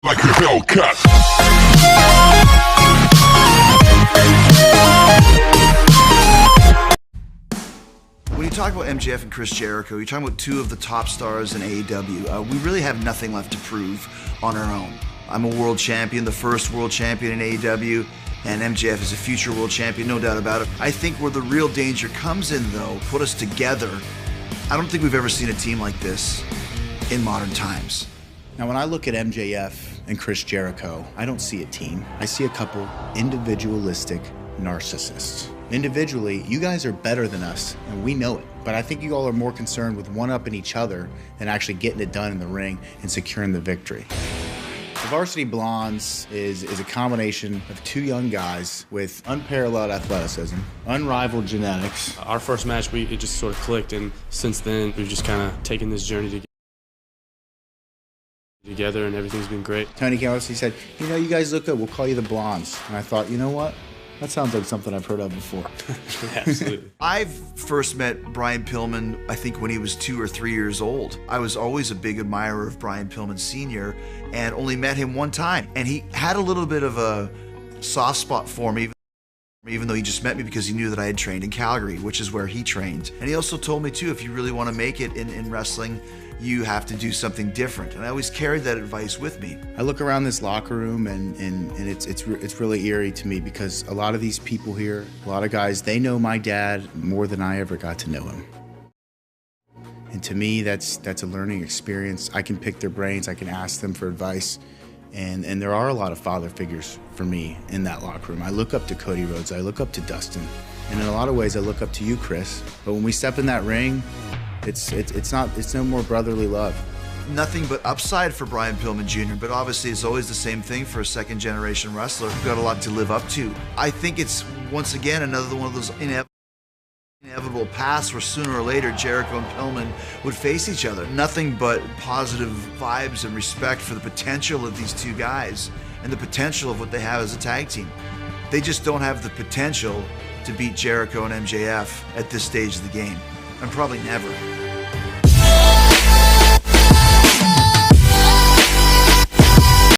Like a Hellcat. When you talk about MJF and Chris Jericho, you're talking about two of the top stars in AEW. We really have nothing left to prove on our own. I'm a world champion, the first world champion in AEW, and MJF is a future world champion, no doubt about it. I think where the real danger comes in, though, put us together. I don't think we've ever seen a team like this in modern times. Now, when I look at MJF and Chris Jericho, I don't see a team. I see a couple individualistic narcissists. Individually, you guys are better than us, and we know it. But I think you all are more concerned with one-upping each other than actually getting it done in the ring and securing the victory. The Varsity Blondes is a combination of two young guys with unparalleled athleticism, unrivaled genetics. Our first match, it just sort of clicked, and since then, we've just kind of taken this journey together, and everything's been great. Tony came up to us, he said, you know, you guys look good, we'll call you the Blondes. And I thought, you know what? That sounds like something I've heard of before. Absolutely. I've first met Brian Pillman, I think, when he was 2 or 3 years old. I was always a big admirer of Brian Pillman Sr. and only met him one time. And he had a little bit of a soft spot for me, even though he just met me because he knew that I had trained in Calgary, which is where he trained. And he also told me, too, if you really want to make it in wrestling, you have to do something different. And I always carried that advice with me. I look around this locker room and it's really eerie to me because a lot of these people here, a lot of guys, they know my dad more than I ever got to know him. And to me, that's a learning experience. I can pick their brains, I can ask them for advice. And there are a lot of father figures for me in that locker room. I look up to Cody Rhodes, I look up to Dustin. And in a lot of ways, I look up to you, Chris. But when we step in that ring, it's no more brotherly love. Nothing but upside for Brian Pillman Jr., but obviously it's always the same thing for a second-generation wrestler who's got a lot to live up to. I think it's, once again, another one of those inevitable paths where sooner or later Jericho and Pillman would face each other. Nothing but positive vibes and respect for the potential of these two guys and the potential of what they have as a tag team. They just don't have the potential to beat Jericho and MJF at this stage of the game, and probably never.